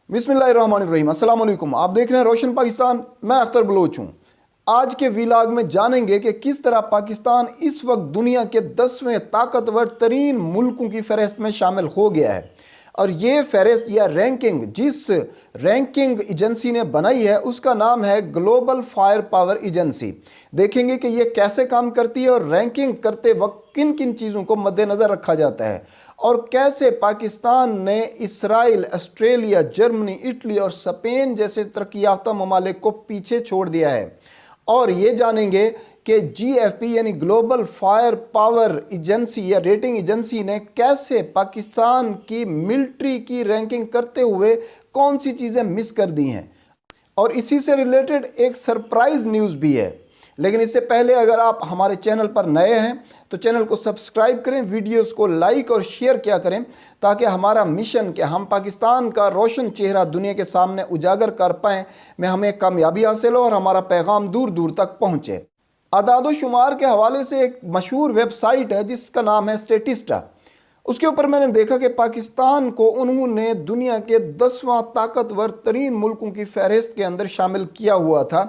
बिस्मिल्लाहिर्रहमानिर्रहीम। अस्सलाम वालेकुम। आप देख रहे हैं रोशन पाकिस्तान। मैं अख्तर बलोच हूँ। आज के व्लॉग में जानेंगे कि किस तरह पाकिस्तान इस वक्त दुनिया के 10वें ताकतवर तरीन मुल्कों की फहरिस्त में शामिल हो गया है। और ये फहरिस्त या रैंकिंग जिस रैंकिंग एजेंसी ने बनाई है उसका नाम है ग्लोबल फायर पावर एजेंसी। देखेंगे कि ये कैसे काम करती है और रैंकिंग करते वक्त किन किन चीज़ों को मद्देनज़र रखा जाता है और कैसे पाकिस्तान ने इसराइल, ऑस्ट्रेलिया, जर्मनी, इटली और स्पेन जैसे तरक्की याफ्ता ममालिक को पीछे छोड़ दिया है। और ये जानेंगे कि GFP यानी ग्लोबल फायर पावर एजेंसी या रेटिंग एजेंसी ने कैसे पाकिस्तान की मिलिट्री की रैंकिंग करते हुए कौन सी चीज़ें मिस कर दी हैं। और इसी से रिलेटेड एक सरप्राइज़ न्यूज़ भी है। लेकिन इससे पहले अगर आप हमारे चैनल पर नए हैं तो चैनल को सब्सक्राइब करें, वीडियोस को लाइक और शेयर किया करें ताकि हमारा मिशन कि हम पाकिस्तान का रोशन चेहरा दुनिया के सामने उजागर कर पाएँ में हमें कामयाबी हासिल हो और हमारा पैगाम दूर दूर तक पहुँचे। आदाद शुमार के हवाले से एक मशहूर वेबसाइट है जिसका नाम है स्टेटिस्टा। उसके ऊपर मैंने देखा कि पाकिस्तान को उन्होंने दुनिया के 10वां ताकतवर तरीन मुल्कों की फहरिस्त के अंदर शामिल किया हुआ था।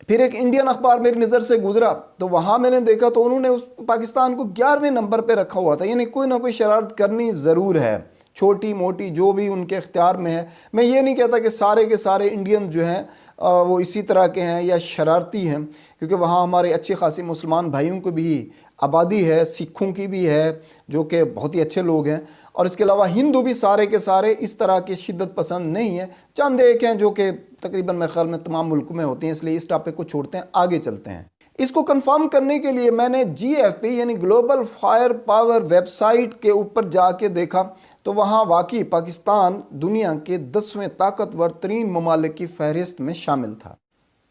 फिर एक इंडियन अखबार मेरी नज़र से गुजरा तो वहाँ मैंने देखा तो उन्होंने उस पाकिस्तान को 11वें नंबर पे रखा हुआ था। यानी कोई ना कोई शरारत करनी ज़रूर है, छोटी मोटी जो भी उनके इख्तियार में है। मैं ये नहीं कहता कि सारे के सारे इंडियन जो हैं वो इसी तरह के हैं या शरारती हैं, क्योंकि वहाँ हमारे अच्छे खासी मुसलमान भाइयों को भी आबादी है, सिखों की भी है जो कि बहुत ही अच्छे लोग हैं, और इसके अलावा हिंदू भी सारे के सारे इस तरह के शिद्दत पसंद नहीं हैं। चंद एक हैं जो कि तकरीबन मेरे ख्याल में तमाम मुल्कों में होती हैं। इसलिए इस टॉपिक को छोड़ते हैं, आगे चलते हैं। इसको कंफर्म करने के लिए मैंने GFP यानी ग्लोबल फायर पावर वेबसाइट के ऊपर जाके देखा तो वहाँ वाकई पाकिस्तान दुनिया के 10वें ताकतवर तरीन ममालिक की फहरिस्त में शामिल था।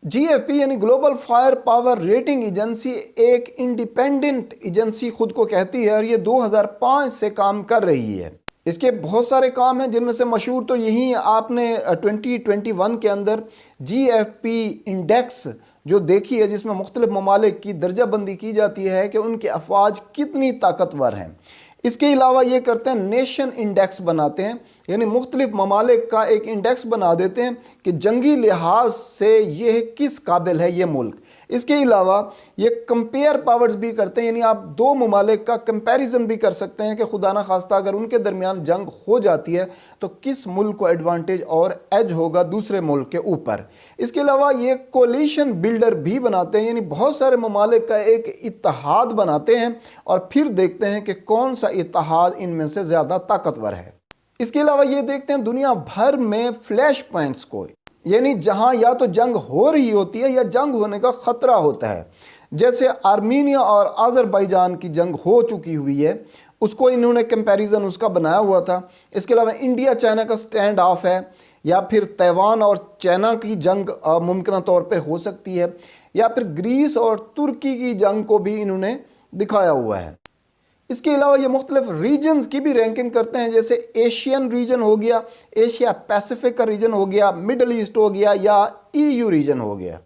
GFP यानी global fire power rating agency एक इंडिपेंडेंट एजेंसी खुद को कहती है और ये 2005 से काम कर रही है। इसके बहुत सारे काम हैं जिनमें से मशहूर तो यही आपने 2021 के अंदर GFP इंडेक्स जो देखी है जिसमें मुख्तलिफ ममालिक की दर्जा बंदी की जाती है कि उनके अफवाज कितनी ताकतवर हैं। इसके अलावा ये करते हैं नेशन इंडेक्स बनाते हैं, यानी मुख्तलिफ ममालिक का एक इंडेक्स बना देते हैं कि जंगी लिहाज से ये किस काबिल है ये मुल्क। इसके अलावा ये कंपेयर पावर्स भी करते हैं, यानी आप दो ममालिक का कंपैरिजन भी कर सकते हैं कि खुदा ना खास्ता अगर उनके दरमियान जंग हो जाती है तो किस मुल्क को एडवांटेज और एज होगा दूसरे मुल्क के ऊपर। इसके अलावा ये कोलिशन बिल्डर भी बनाते हैं, यानी बहुत सारे ममालिक का एक इत्तेहाद बनाते हैं और फिर देखते हैं कि कौन सा इत्तेहाद इनमें से ज़्यादा ताकतवर है। इसके अलावा ये देखते हैं दुनिया भर में फ्लैश पॉइंट्स को, यानी जहां या तो जंग हो रही होती है या जंग होने का ख़तरा होता है। जैसे आर्मीनिया और अज़रबैजान की जंग हो चुकी हुई है, उसको इन्होंने कंपैरिजन उसका बनाया हुआ था। इसके अलावा इंडिया चाइना का स्टैंड ऑफ है, या फिर तैवान और चाइना की जंग मुमकिन तौर पर हो सकती है, या फिर ग्रीस और तुर्की की जंग को भी इन्होंने दिखाया हुआ है। इसके अलावा ये मुख्तलिफ रीजन्स की भी रैंकिंग करते हैं, जैसे एशियन रीजन हो गया, एशिया पैसिफिक का रीजन हो गया, मिडल ईस्ट हो गया या EU रीजन हो गया।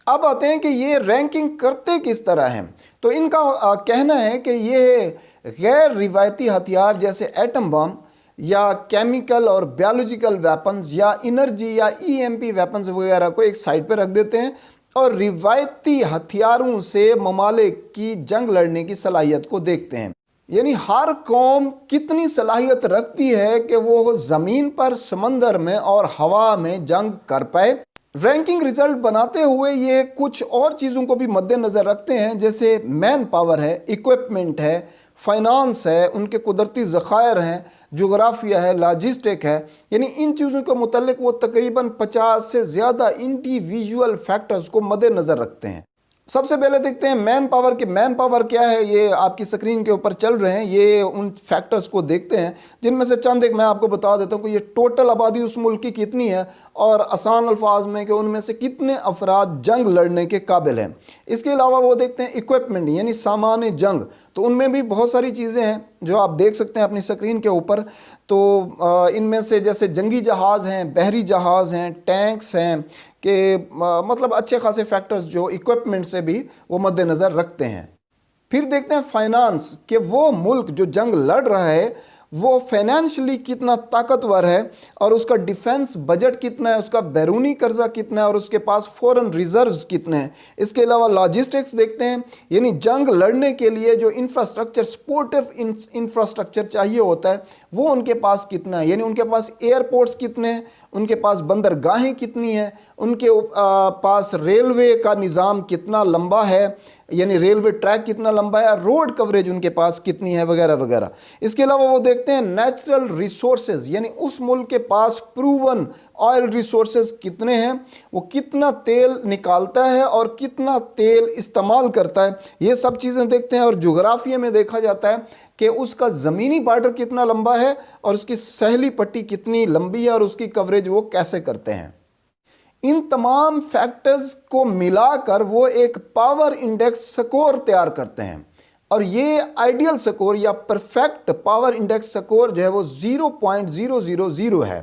अब आते हैं कि ये रैंकिंग करते किस तरह हैं। तो इनका कहना है कि ये गैर रिवायती हथियार जैसे एटम बम या केमिकल और बायोलॉजिकल वेपन्स या इनर्जी या EMP वेपन्स वगैरह को एक साइड पर रख देते हैं और रिवायती हथियारों से ममालिक की जंग लड़ने की सलाहियत को देखते हैं। यानी हर कौम कितनी सलाहियत रखती है कि वो ज़मीन पर, समंदर में और हवा में जंग कर पाए। रैंकिंग रिजल्ट बनाते हुए ये कुछ और चीज़ों को भी मद्देनज़र रखते हैं, जैसे मैन पावर है, इक्विपमेंट है, फाइनेंस है, उनके कुदरती ज़खायर हैं, जोग्राफिया है, लॉजिस्टिक है। यानी इन चीज़ों के मुतल्लिक वो तकरीबन 50 से ज़्यादा इंडिविजुअल फैक्टर्स को मद्देनज़र रखते हैं। सबसे पहले देखते हैं मैन पावर के मैन पावर क्या है। ये आपकी स्क्रीन के ऊपर चल रहे हैं, ये उन फैक्टर्स को देखते हैं जिनमें से चंद एक मैं आपको बता देता हूँ कि ये टोटल आबादी उस मुल्क की कितनी है और आसान अल्फाज में कि उनमें से कितने अफराद जंग लड़ने के काबिल हैं। इसके अलावा वो देखते हैं इक्विपमेंट यानी सामान जंग, तो उनमें भी बहुत सारी चीज़ें हैं जो आप देख सकते हैं अपनी स्क्रीन के ऊपर। तो इनमें से जैसे जंगी जहाज़ हैं, बहरी जहाज़ हैं, टैंक्स हैं कि मतलब अच्छे खासे फैक्टर्स जो इक्विपमेंट से भी वो मद्देनज़र रखते हैं। फिर देखते हैं फाइनेंस कि वो मुल्क जो जंग लड़ रहा है वो फाइनेंशियली कितना ताकतवर है और उसका डिफेंस बजट कितना है, उसका बैरूनी कर्जा कितना है और उसके पास फॉरेन रिजर्व्स कितने हैं। इसके अलावा लॉजिस्टिक्स देखते हैं, यानी जंग लड़ने के लिए जो इंफ्रास्ट्रक्चर, सपोर्टिव इंफ्रास्ट्रक्चर चाहिए होता है, वो उनके पास कितना है, यानी उनके पास एयरपोर्ट्स कितने हैं, उनके पास बंदरगाहें कितनी हैं, उनके पास रेलवे का निज़ाम कितना लंबा है, यानी रेलवे ट्रैक कितना लंबा है, रोड कवरेज उनके पास कितनी है, वगैरह वगैरह। इसके अलावा वो देखते हैं नेचुरल रिसोर्सेज, यानी उस मुल्क के पास प्रूवन ऑयल रिसोर्सेज कितने हैं, वो कितना तेल निकालता है और कितना तेल इस्तेमाल करता है, ये सब चीज़ें देखते हैं। और जोग्राफिया में देखा जाता है कि उसका ज़मीनी बॉर्डर कितना लंबा है और उसकी सैली पट्टी कितनी लंबी है और उसकी कवरेज वो कैसे करते हैं। इन तमाम फैक्टर्स को मिलाकर वो एक पावर इंडेक्स स्कोर तैयार करते हैं और ये आइडियल स्कोर या परफेक्ट पावर इंडेक्स स्कोर जो है वो 0.000 है।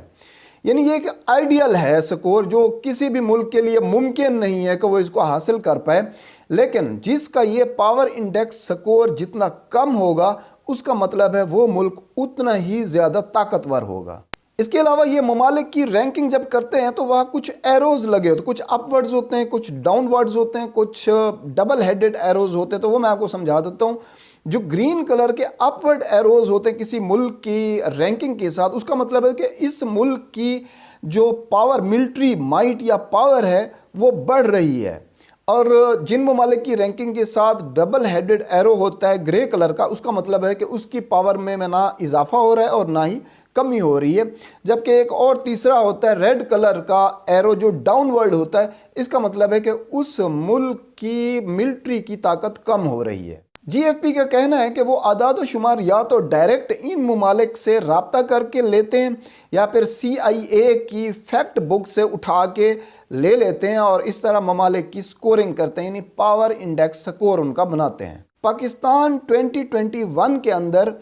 यानी ये एक आइडियल है स्कोर जो किसी भी मुल्क के लिए मुमकिन नहीं है कि वो इसको हासिल कर पाए, लेकिन जिसका ये पावर इंडेक्स स्कोर जितना कम होगा उसका मतलब है वो मुल्क उतना ही ज़्यादा ताकतवर होगा। इसके अलावा ये ममालिक की रैंकिंग जब करते हैं तो वहाँ कुछ एरोज लगे होते हैं, कुछ अपवर्ड्स होते हैं, कुछ डाउनवर्ड्स होते हैं, कुछ डबल हेडेड एरोज होते हैं। तो वो मैं आपको समझा देता हूँ। जो ग्रीन कलर के अपवर्ड एरोज होते हैं किसी मुल्क की रैंकिंग के साथ, उसका मतलब है कि इस मुल्क की जो पावर, मिलिट्री माइट या पावर है वो बढ़ रही है। और जिन ममालिक की रैंकिंग के साथ डबल हेडेड एरो होता है ग्रे कलर का, उसका मतलब है कि उसकी पावर में ना इजाफा हो रहा है और ना ही कमी हो रही है। जबकि एक और तीसरा होता है रेड कलर का एरो जो डाउनवर्ड होता है, इसका मतलब है कि उस मुल्क की मिलिट्री की ताकत कम हो रही है। जीएफपी का कहना है कि वो आदाद शुमार या तो डायरेक्ट इन ममालिक से रब्ता करके लेते हैं या फिर CIA की फैक्ट बुक से उठा के ले लेते हैं और इस तरह ममालिक की स्कोरिंग करते हैं, यानी पावर इंडेक्स स्कोर उनका बनाते हैं। पाकिस्तान 2021 के अंदर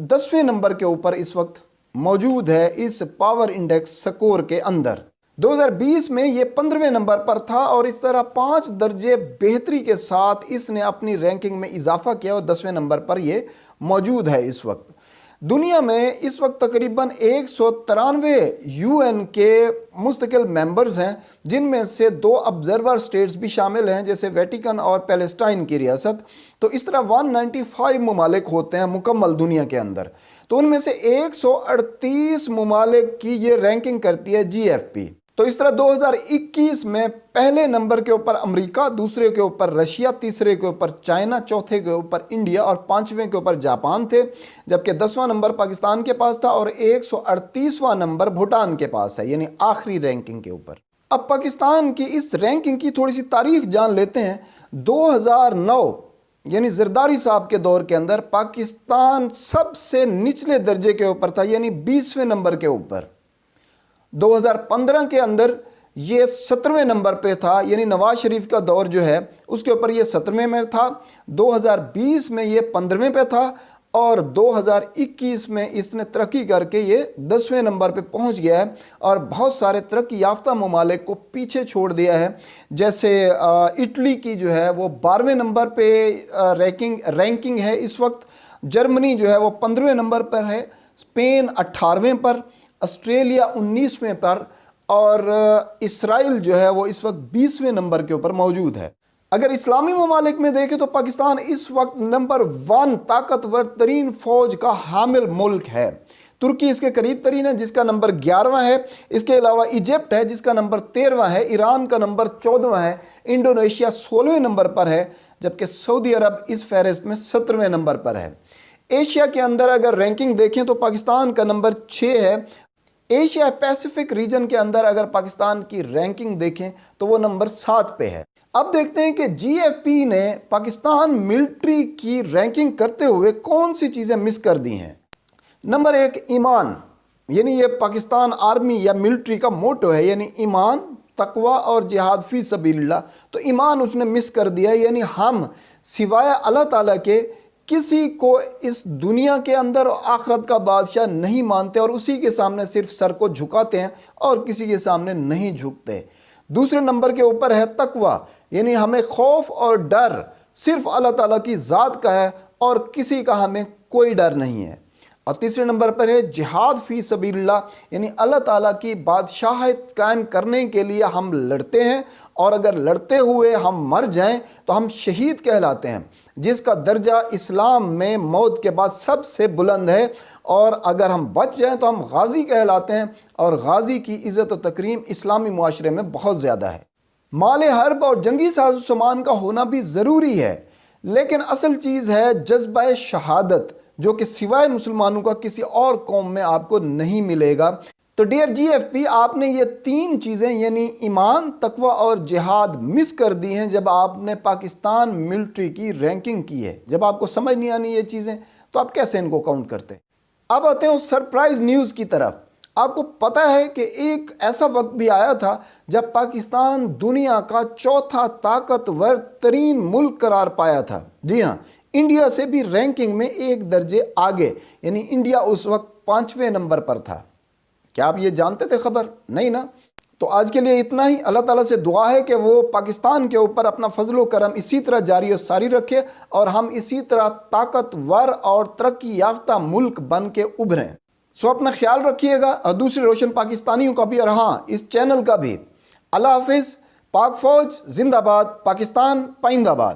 10वें नंबर के ऊपर इस वक्त मौजूद है इस पावर इंडेक्स स्कोर के अंदर। 2020 में ये 15वें नंबर पर था और इस तरह 5 दर्जे बेहतरी के साथ इसने अपनी रैंकिंग में इजाफा किया और 10वें नंबर पर ये मौजूद है इस वक्त। दुनिया में इस वक्त तकरीबन 193 UN के मुस्तकिल मेंबर्स हैं, जिनमें से 2 ऑब्जर्वर स्टेट्स भी शामिल हैं जैसे वेटिकन और पैलेस्टाइन की रियासत। तो इस तरह 195 ममालिक होते हैं मुकम्मल दुनिया के अंदर। तो उनमें से 138 ममालिक की ये रैंकिंग करती है GFP। तो इस तरह 2021 में पहले नंबर के ऊपर अमेरिका, दूसरे के ऊपर रशिया, तीसरे के ऊपर चाइना, चौथे के ऊपर इंडिया और 5वें के ऊपर जापान थे। जबकि 10वां नंबर पाकिस्तान के पास था और 138वां नंबर भूटान के पास है, यानी आखिरी रैंकिंग के ऊपर। अब पाकिस्तान की इस रैंकिंग की थोड़ी सी तारीख जान लेते हैं। 2009 यानी जरदारी साहब के दौर के अंदर पाकिस्तान सबसे निचले दर्जे के ऊपर था, यानी 20वें नंबर के ऊपर। 2015 के अंदर ये 17वें नंबर पे था, यानी नवाज शरीफ का दौर जो है उसके ऊपर ये 17वें में था। 2020 में ये 15वें पे था और 2021 में इसने तरक्की करके ये 10वें नंबर पे पहुंच गया है और बहुत सारे तरक्की याफ्ता ममालिक को पीछे छोड़ दिया है। जैसे इटली की जो है वो 12वें नंबर पे रैंकिंग है इस वक्त। जर्मनी जो है वो 15वें नंबर पर है, स्पेन 18वें पर, ऑस्ट्रेलिया 19वें पर और इसराइल जो है वो इस वक्त 20वें नंबर के ऊपर मौजूद है। अगर इस्लामी ममालिक में देखें तो पाकिस्तान इस वक्त नंबर 1 ताकतवर तरीन फौज का हामिल मुल्क है। तुर्की इसके करीब तरीन है जिसका नंबर 11वां है। इसके अलावा इजिप्ट है जिसका नंबर 13वां है, ईरान का नंबर 14वां है, इंडोनेशिया 16वें नंबर पर है, जबकि सऊदी अरब इस फहरिस्त में 17वें नंबर पर है। एशिया के अंदर अगर रैंकिंग देखें तो पाकिस्तान का नंबर 6 है। एशिया पैसिफिक रीजन के अंदर अगर पाकिस्तान की रैंकिंग देखें तो वो नंबर 7 पे है। अब देखते हैं कि जीएफपी ने पाकिस्तान मिलिट्री की रैंकिंग करते हुए कौन सी चीज़ें मिस कर दी हैं। नंबर 1 ईमान, यानी ये पाकिस्तान आर्मी या मिलिट्री का मोटो है, यानी ईमान, तकवा और जिहाद फी सबीलिल्लाह। तो ईमान उसने मिस कर दिया, यानी हम सिवाय अल्लाह ताला के किसी को इस दुनिया के अंदर आखरत का बादशाह नहीं मानते और उसी के सामने सिर्फ सर को झुकाते हैं और किसी के सामने नहीं झुकते। दूसरे नंबर के ऊपर है तकवा, यानी हमें खौफ और डर सिर्फ अल्लाह ताला की ज़ात का है और किसी का हमें कोई डर नहीं है। اور تیسرے نمبر پر ہے جہاد فی سبیل اللہ، یعنی اللہ تعالیٰ کی بادشاہت قائم کرنے کے لیے ہم لڑتے ہیں، اور اگر لڑتے ہوئے ہم مر جائیں تو ہم شہید کہلاتے ہیں، جس کا درجہ اسلام میں موت کے بعد سب سے بلند ہے، اور اگر ہم بچ جائیں تو ہم غازی کہلاتے ہیں، اور غازی کی عزت و تکریم اسلامی معاشرے میں بہت زیادہ ہے۔ مال حرب اور جنگی ساز و سامان کا ہونا بھی ضروری ہے، لیکن اصل چیز ہے جذبہ شہادت، جو کہ سوائے مسلمانوں کا کسی اور قوم میں آپ کو نہیں ملے گا۔ تو ڈیئر جی ایف پی، آپ نے یہ تین چیزیں یعنی ایمان، تقوی اور جہاد مس کر دی ہیں جب آپ نے پاکستان ملٹری کی رینکنگ کی ہے۔ جب آپ کو سمجھ نہیں آنی یہ چیزیں تو آپ کیسے ان کو کاؤنٹ کرتے ہیں؟ اب آتے ہیں سرپرائز نیوز کی طرف۔ آپ کو پتہ ہے کہ ایک ایسا وقت بھی آیا تھا جب پاکستان دنیا کا چوتھا طاقتور ترین ملک قرار پایا تھا۔ جی ہاں، انڈیا سے بھی رینکنگ میں ایک درجے آگے، یعنی انڈیا اس وقت 5ویں نمبر پر تھا۔ کیا آپ یہ جانتے تھے خبر؟ نہیں نا؟ تو آج کے لیے اتنا ہی۔ اللہ تعالیٰ سے دعا ہے کہ وہ پاکستان کے اوپر اپنا فضل و کرم اسی طرح جاری و ساری رکھے، اور ہم اسی طرح طاقتور اور ترقی یافتہ ملک بن کے ابھریں۔ سو اپنا خیال رکھیے گا، اور دوسرے روشن پاکستانیوں کا بھی، اور ہاں اس چینل کا بھی۔ اللہ حافظ۔ پاک فوج زندہ باد، پاکستان پائندہ باد۔